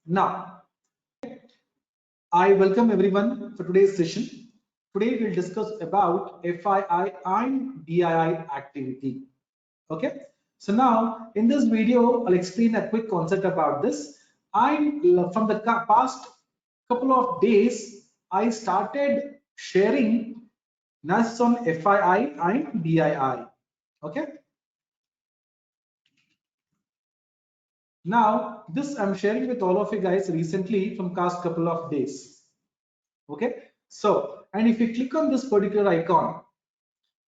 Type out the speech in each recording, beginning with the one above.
Now, I welcome everyone for today's session. Today we'll discuss about FII and DII activity. Okay. So now in this video, I'll explain a quick concept about this. From the past couple of days, I started sharing NAS on FII and DII. Okay. Now, this I'm sharing with all of you guys recently from past couple of days. Okay, so and if you click on this particular icon,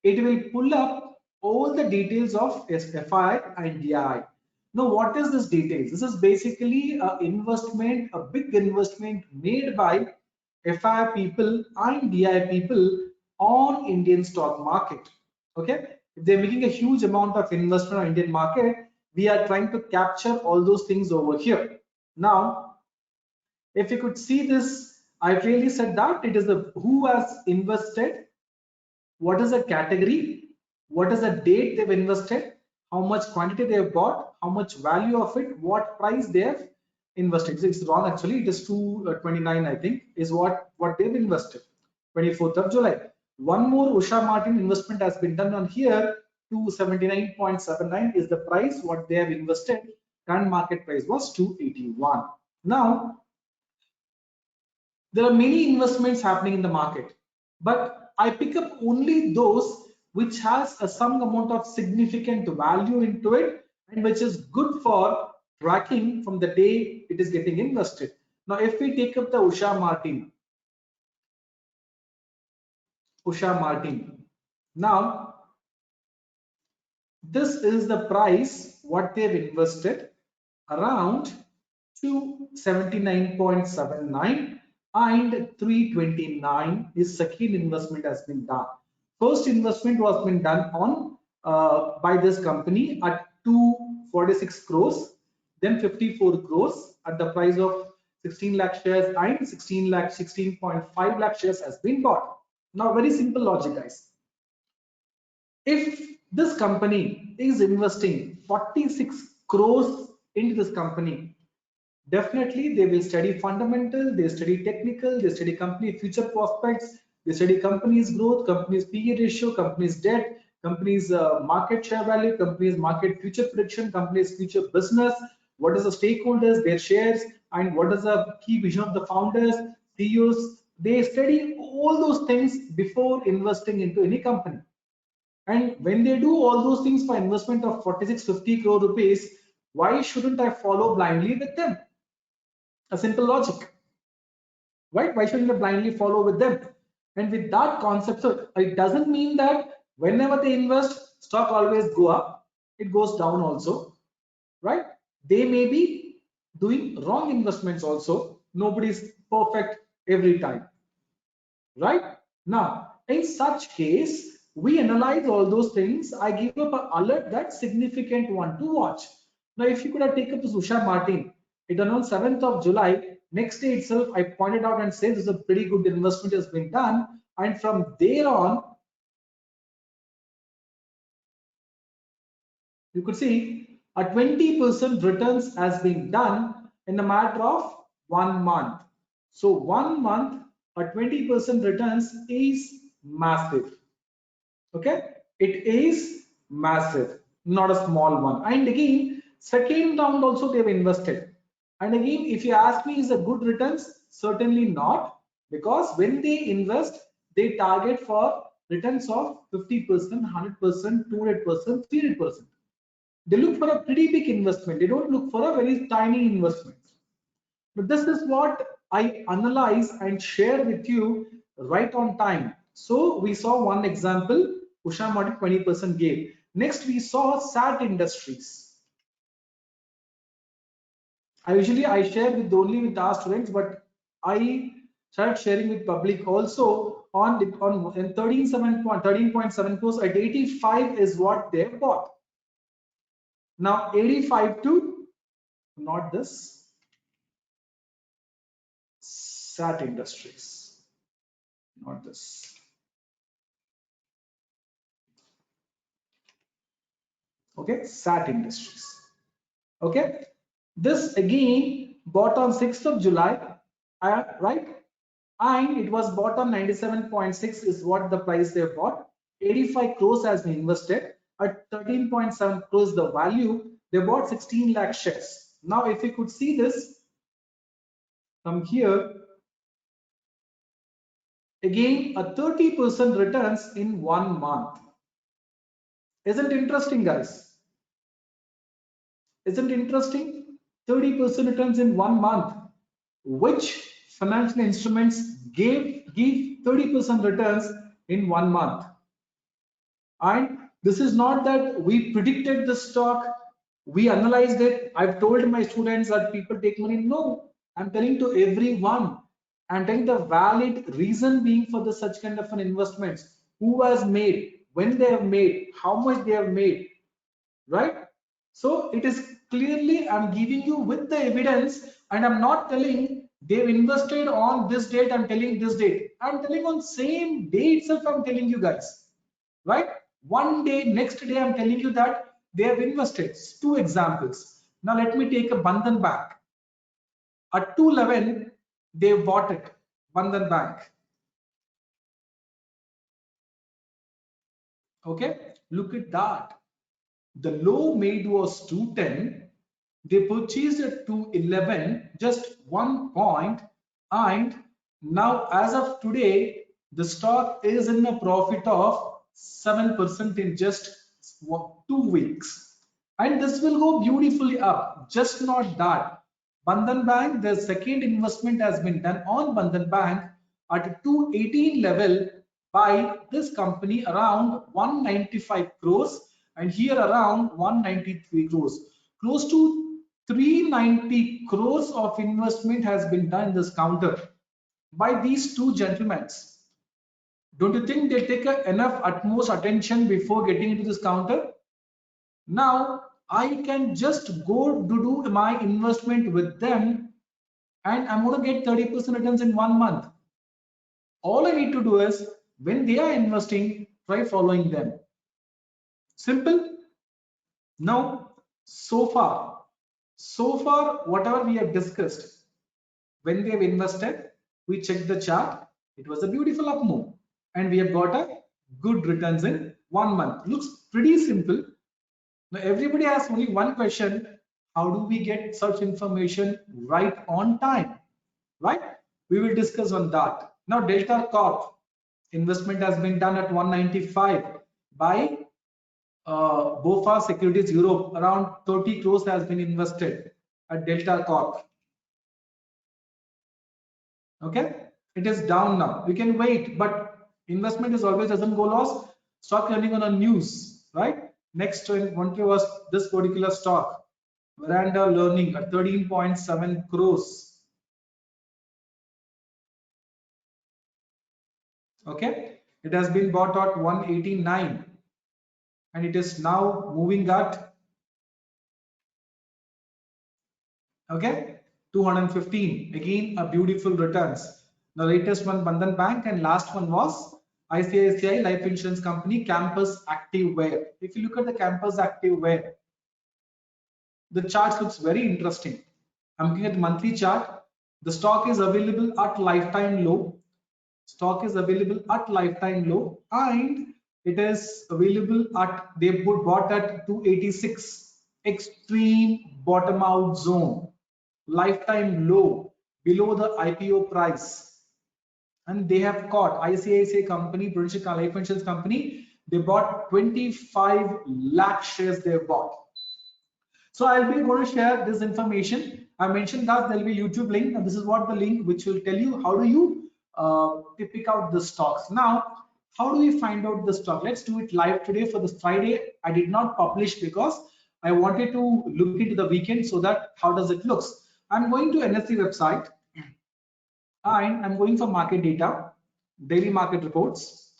it will pull up all the details of FII and DII. Now, what is this details? This is basically a investment, a big investment made by FII people and DII people on Indian stock market. Okay, if they're making a huge amount of investment on Indian market, we are trying to capture all those things over here. Now, if you could see this, I clearly said that it is the who has invested, what is the category, what is the date they've invested, how much quantity they have bought, how much value of it, what price they have invested. So it's wrong actually, it is 229 I think is what they've invested. 24th of July. One more Usha Martin investment has been done on here. 279.79 is the price what they have invested. Current market price was 281. Now there are many investments happening in the market, but I pick up only those which has some amount of significant value into it and which is good for tracking from the day it is getting invested. Now, if we take up the Usha Martin, now this is the price what they've invested around 279.79 and 329 is second investment has been done. First investment was been done on by this company at 246 crores, then 54 crores at the price of 16 lakh shares and 16.5 lakh shares has been bought. Now, very simple logic, guys. If this company is investing 46 crores into this company, definitely they will study fundamental, they study technical, they study company future prospects, they study company's growth, company's PE ratio, company's debt, company's market share value, company's market future prediction, company's future business, what is the stakeholders, their shares, and what is the key vision of the founders, CEOs. They study all those things before investing into any company. And when they do all those things for investment of 4650 crore rupees, why shouldn't I follow blindly with them? A simple logic, right? Why shouldn't I blindly follow with them? And with that concept, so it doesn't mean that whenever they invest, stock always go up, it goes down also, right? They may be doing wrong investments also. Nobody's perfect every time, right? Now, in such case, we analyze all those things. I give up an alert that significant one to watch. Now, if you could have taken this Usha Martin, it announced 7th of July. Next day itself, I pointed out and said this is a pretty good investment has been done. And from there on, you could see a 20% returns has been done in a matter of 1 month. So 1 month, a 20% returns is massive. Okay, it is massive, not a small one. And again, second round also they have invested. And again, if you ask me, is a good returns? Certainly not, because when they invest, they target for returns of 50%, 100%, 200%, 300%. They look for a pretty big investment. They don't look for a very tiny investment. But this is what I analyze and share with you right on time. So we saw one example, Usha Martin 20% gain. Next, we saw SAT Industries. I share with only with our students, but I started sharing with public also on 13.7 crores at 85 is what they bought. Now 85 to not this SAT Industries, not this. Okay, SAT Industries. Okay, this again bought on 6th of July, right? And it was bought on 97.6 is what the price they bought. 85 crores has been invested at 13.7 crores the value. They bought 16 lakh shares. Now, if you could see this from here, again a 30% returns in 1 month. Isn't interesting, guys? Isn't interesting? 30% returns in 1 month. Which financial instruments give 30% returns in 1 month? And this is not that we predicted the stock, we analyzed it. I've told my students that people take money. No, I'm telling to everyone. I'm telling the valid reason being for the such kind of an investments. Who has made, when they have made, how much they have made, right? So it is clearly I'm giving you with the evidence, and I'm not telling they've invested on this date, I'm telling this date. I'm telling on same day itself, I'm telling you guys, right? One day, next day, I'm telling you that they have invested. 2 examples. Now let me take a Bandhan Bank. At 211, they bought it. Bandhan Bank. Okay, look at that. The low made was 210. They purchased at 211, just 1 point, and now as of today, the stock is in a profit of 7% in just 2 weeks. And this will go beautifully up. Just not that. Bandhan Bank, the second investment has been done on Bandhan Bank at 218 level by this company around 195 crores, and here around 193 crores. Close to 390 crores of investment has been done in this counter by these 2 gentlemen. Don't you think they take enough utmost attention before getting into this counter? Now I can just go to do my investment with them, and I'm going to get 30% returns in 1 month. All I need to do is, when they are investing, try following them. Simple. Now, so far, whatever we have discussed, when they have invested, we checked the chart. It was a beautiful up move, and we have got a good returns in 1 month. Looks pretty simple. Now, everybody has only one question: how do we get such information right on time? Right? We will discuss on that. Now, Delta Corp investment has been done at 195 by BofA Securities Europe. Around 30 crores has been invested at Delta Corp. Okay, it is down now. We can wait, but investment is always doesn't go loss. Stock running on a news, right? Next one was this particular stock, Veranda Learning at 13.7 crores. Okay, it has been bought at 189, and it is now moving at, okay, 215. Again, a beautiful returns. The latest one, Bandhan Bank, and last one was ICICI Life Insurance Company, Campus Activewear. If you look at the Campus Activewear, the chart looks very interesting. I'm looking at the monthly chart. The stock is available at lifetime low. Stock is available at lifetime low, and it is available at, they bought at 286, extreme bottom out zone, lifetime low, below the IPO price. And they have caught ICICI company, Prudential Life Insurance Company, they bought 25 lakh shares they have bought. So I'll be going to share this information. I mentioned that there will be YouTube link, and this is what the link which will tell you how do you pick out the stocks. Now, how do we find out the stock? Let's do it live today for this Friday. I did not publish because I wanted to look into the weekend so that how does it looks. I'm going to NSE website, and I'm going for market data, daily market reports,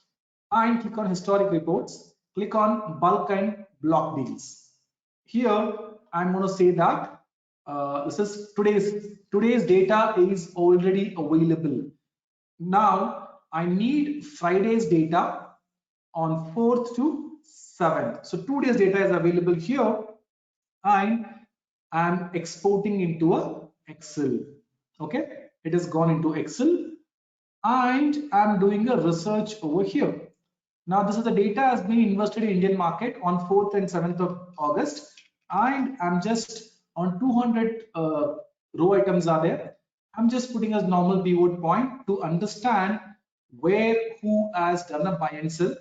and click on historic reports, click on bulk and block deals. Here I'm going to say that this is today's data is already available. Now I need Friday's data on 4th to 7th. So 2 days data is available here, and I'm exporting into a Excel. Okay, it has gone into Excel, and I'm doing a research over here. Now this is the data has been invested in Indian market on 4th and 7th of August, and I'm just on 200 row items are there. I'm just putting a normal pivot point to understand where who has done a buy and sell,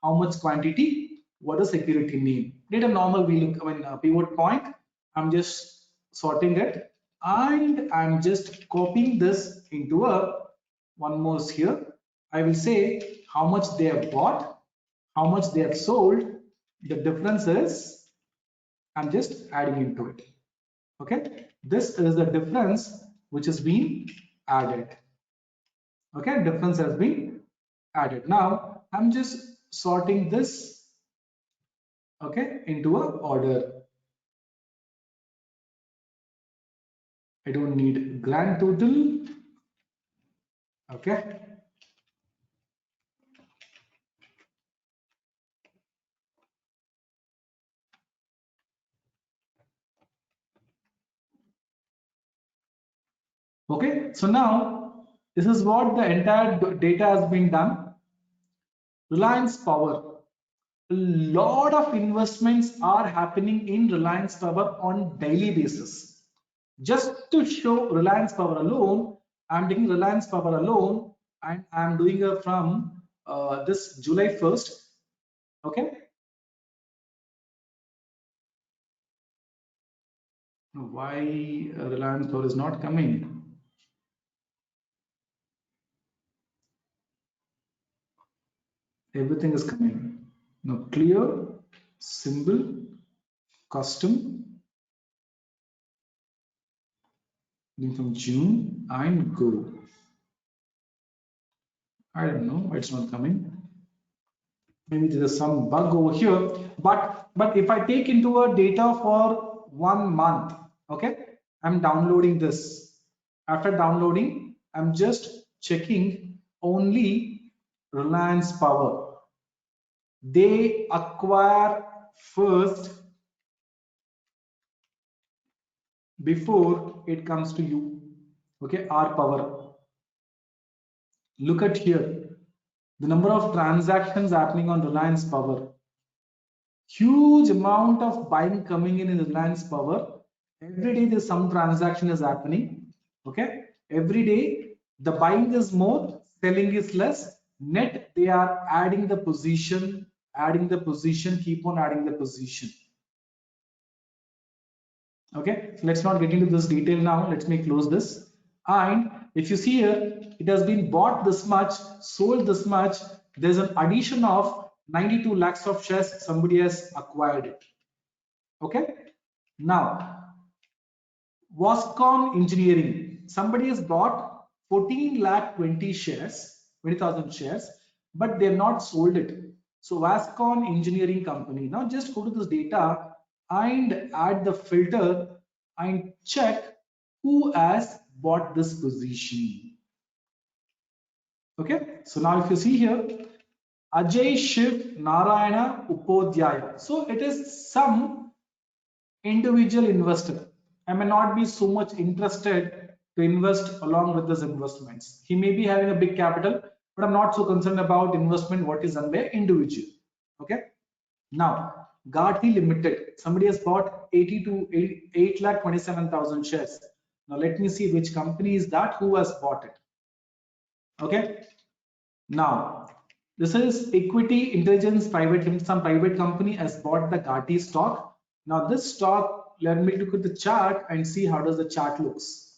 how much quantity, what is security name. Did a normal VLOOKUP, pivot point. I'm just sorting it, and I'm just copying this into a one more here. I will say how much they have bought, how much they have sold. The difference is I'm just adding into it. Okay, this is the difference which has been added. Okay, difference has been added. Now I'm just sorting this, okay, into a order. I don't need grand total. Okay, okay, so now this is what the entire data has been done. Reliance Power. A lot of investments are happening in Reliance Power on daily basis. Just to show Reliance Power alone, I'm taking Reliance Power alone, and I'm doing a from this July 1st. Okay. Why Reliance Power is not coming? Everything is coming. Now clear, symbol, custom, then from June and go. I don't know why it's not coming. Maybe there is some bug over here, but if I take into a data for 1 month, okay, I'm downloading this. After downloading, I'm just checking only Reliance Power. They acquire first before it comes to you. Okay, R Power. Look at here, the number of transactions happening on Reliance Power. Huge amount of buying coming in Reliance Power. Every day there's some transaction is happening. Okay, every day the buying is more, selling is less. Net they are adding the position, keep on adding the position. Okay, so let's not get into this detail now. Let me close this. And if you see here, it has been bought this much, sold this much. There's an addition of 92 lakhs of shares. Somebody has acquired it. Okay. Now, Wascon Engineering. Somebody has bought 14 lakh 20 shares, 20,000 shares, but they're not sold it. So Wascon Engineering Company. Now just go to this data and add the filter and check who has bought this position. Okay, so now if you see here, Ajay Shiv Narayana Upadhyaya. So it is some individual investor. I may not be so much interested to invest along with his investments. He may be having a big capital, but I'm not so concerned about investment what is done by individual. Okay. Now, Gati Limited, somebody has bought 8,27,000 shares. Now let me see which company is that, who has bought it. Okay. Now, this is Equity Intelligence Private, some private company has bought the Gati stock. Now this stock, let me look at the chart and see how does the chart looks.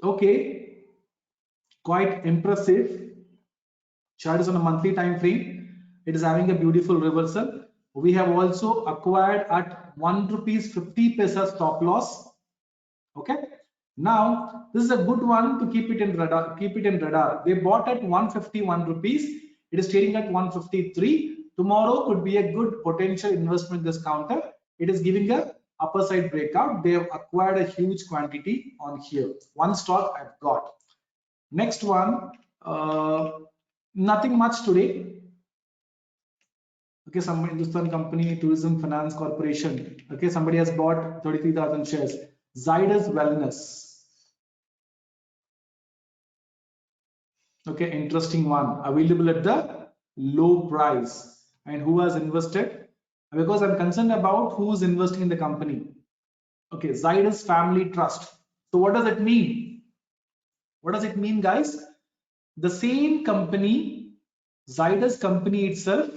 Okay, quite impressive. Chart is on a monthly time frame. It is having a beautiful reversal. We have also acquired at 1 rupees 50 paisa stop loss. Okay. Now this is a good one to keep it in radar. They bought at 151 rupees. It is trading at 153. Tomorrow could be a good potential investment discounter. It is giving a upper side breakout. They have acquired a huge quantity on here. One stock I've got. Next one, nothing much today. Okay, some Hindustan company, Tourism Finance Corporation. Okay, somebody has bought 33,000 shares. Zydus Wellness. Okay, interesting one. Available at the low price. And who has invested? Because I'm concerned about who's investing in the company. Okay, Zydus Family Trust. So what does it mean? What does it mean, guys? The same company, Zydus company itself,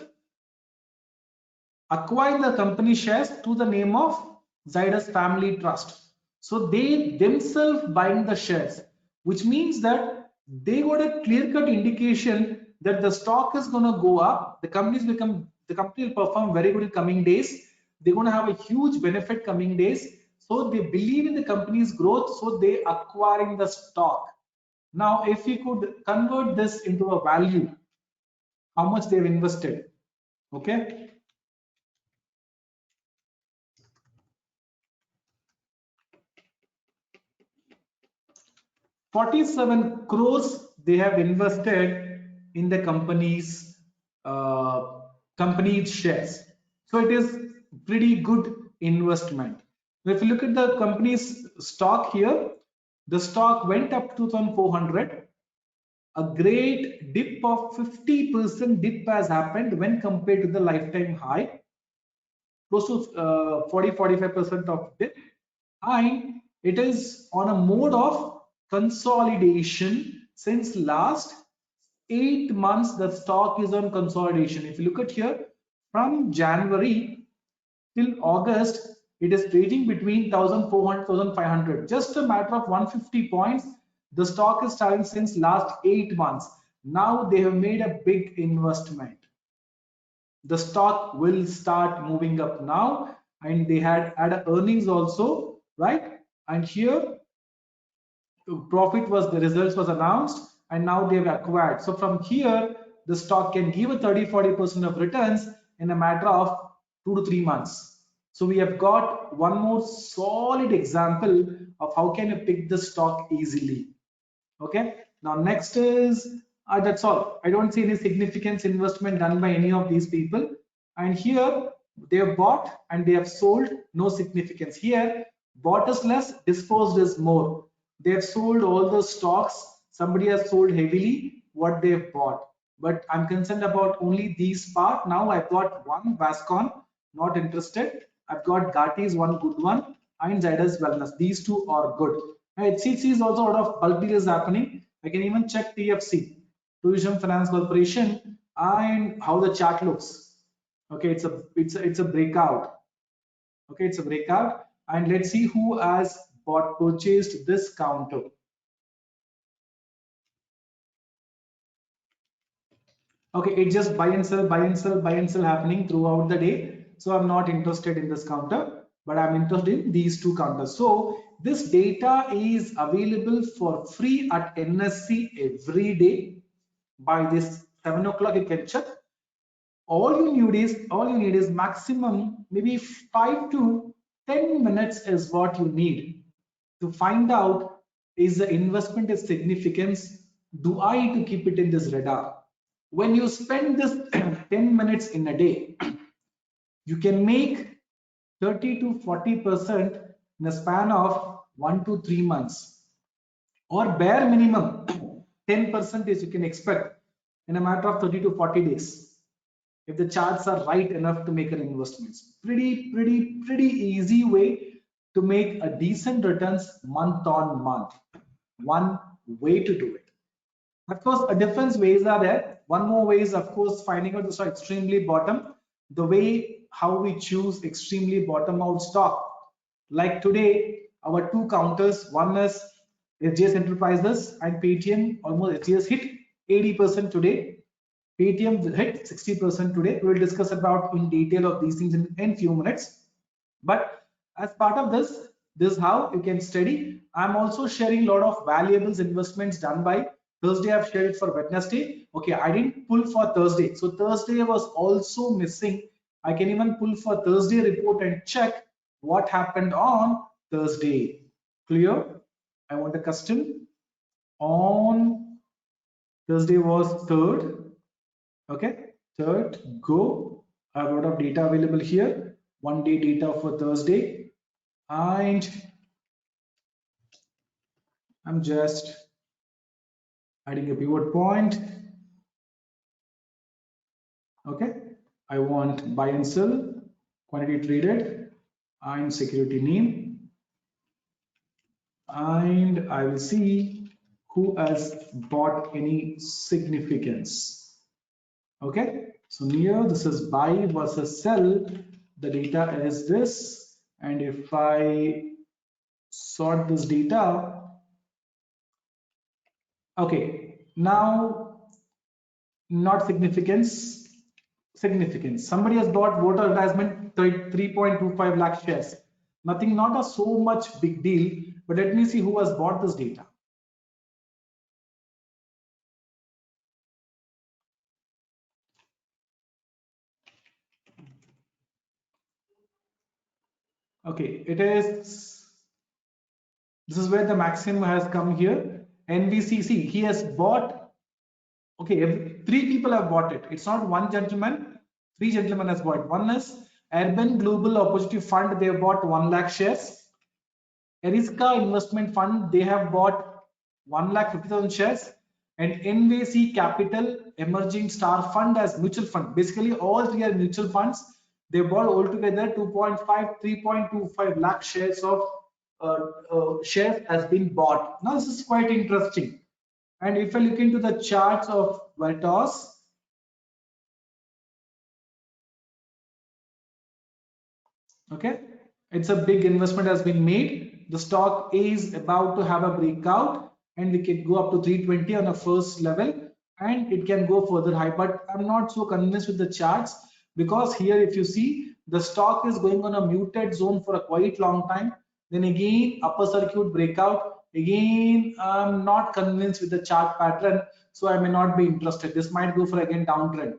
acquired the company shares to the name of Zydus Family Trust. So they themselves buying the shares, which means that they got a clear-cut indication that the stock is going to go up. The company will perform very good in coming days. They're going to have a huge benefit coming days. So they believe in the company's growth. So they acquiring the stock. Now, if we could convert this into a value, how much they've invested? Okay. 47 crores they have invested in the company's shares. So it is pretty good investment. If you look at the company's stock here, the stock went up to 2,400. A great dip of 50% dip has happened when compared to the lifetime high, close to 40-45% of dip, and it is on a mode of consolidation since last 8 months. The stock is on consolidation. If you look at here, from January till August, it is trading between 1,400 1,500, just a matter of 150 points. The stock is starting since last 8 months. Now they have made a big investment. The stock will start moving up now, and they had earnings also, right? And here the results was announced, and now they've acquired. So from here the stock can give a 30-40% of returns in a matter of 2 to 3 months. So we have got one more solid example of how can you pick the stock easily. Okay, now next is that's all. I don't see any significant investment done by any of these people, and here they have bought and they have sold. No significance here. Bought is less, disposed is more. They have sold all the stocks. Somebody has sold heavily what they have bought, but I'm concerned about only these part. Now I've got one Vascon, not interested. I've got Gati's one good one, and Zydus Wellness. These two are good. HCC is also a lot of bulk deals happening. I can even check TFC, Tourism Finance Corporation, and how the chart looks. Okay, it's a breakout. Okay, it's a breakout, and let's see who has purchased this counter. Okay, it's just buy and sell, buy and sell, buy and sell happening throughout the day. So I'm not interested in this counter, but I'm interested in these two counters. So this data is available for free at NSE every day. By this 7 o'clock, you can check. All you need is maximum maybe 5 to 10 minutes is what you need to find out is the investment is significance. Do I need to keep it in this radar? When you spend this 10 minutes in a day, you can make 30 to 40% in a span of 1 to 3 months, or bare minimum 10% is you can expect in a matter of 30 to 40 days if the charts are right enough to make an investment. Pretty easy way to make a decent returns month on month. One way to do it. Of course, different ways are there. One more way is, of course, finding out the stock extremely bottom. The way how we choose extremely bottom out stock. Like today, our two counters, one is SGS Enterprises and Paytm. Almost SGS hit 80% today. Paytm hit 60% today. We will discuss about in detail of these things in few minutes. But as part of this is how you can study. I'm also sharing a lot of valuables investments done by Thursday. I've shared it for Wednesday. Okay, I didn't pull for Thursday. So Thursday was also missing. I can even pull for Thursday report and check what happened on Thursday. Clear? I want a custom. On Thursday was 3rd. Okay, 3rd, go. I have a lot of data available here. 1 day data for Thursday, and I'm just adding a pivot point. Okay, I want buy and sell, quantity traded, and security name, and I will see who has bought any significance. Okay, so here this is buy versus sell. The data is this, and if I sort this data, okay, now not significance, significance. Somebody has bought voter advertisement 3.25 lakh shares. Nothing, not a so much big deal, but let me see who has bought this data. Okay, it is, this is where the maximum has come here. NVCC, he has bought, okay, three people have bought it. It's not one gentleman, three gentlemen has bought. One is Urban Global Opportunity Fund, they have bought 1 lakh shares. Eriska Investment Fund, they have bought 1,50,000 shares, and NVC Capital Emerging Star Fund as mutual fund. Basically, all three are mutual funds. They bought altogether 3.25 lakh shares of shares has been bought. Now, this is quite interesting. And if I look into the charts of Veritas, okay, it's a big investment has been made. The stock is about to have a breakout, and we can go up to 320 on a first level, and it can go further high, but I'm not so convinced with the charts, because here if you see the stock is going on a muted zone for a quite long time, then again upper circuit breakout, again I'm not convinced with the chart pattern, so I may not be interested. This might go for again downtrend.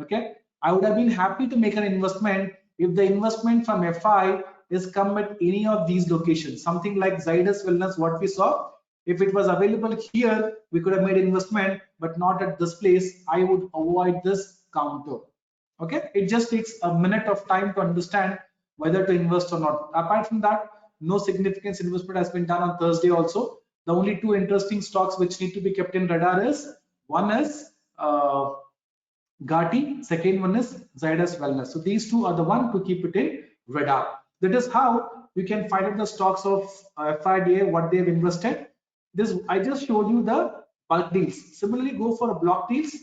Okay, I would have been happy to make an investment if the investment from FI is come at any of these locations, something like Zydus Wellness, what we saw. If it was available here, we could have made investment, but not at this place. I would avoid this counter. Okay, it just takes a minute of time to understand whether to invest or not. Apart from that, no significant investment has been done on Thursday also. The only two interesting stocks which need to be kept in radar is, one is Gati, second one is Zydus Wellness. So these two are the one to keep it in radar. That is how you can find out the stocks of FII DII, what they have invested. This I just showed you the bulk deals. Similarly, go for block deals.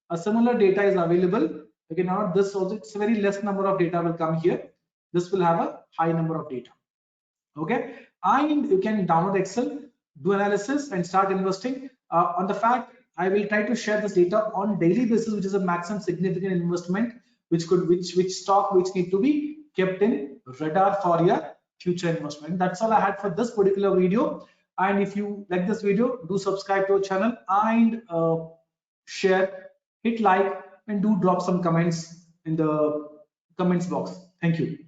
A similar data is available. Again, not this also, it's a very less number of data will come here. This will have a high number of data. Okay, and you can download Excel, do analysis, and start investing. On the fact, I will try to share this data on daily basis, which is a maximum significant investment, which stock which need to be kept in radar for your future investment. That's all I had for this particular video. And if you like this video, do subscribe to our channel and share, hit like, and do drop some comments in the comments box. Thank you.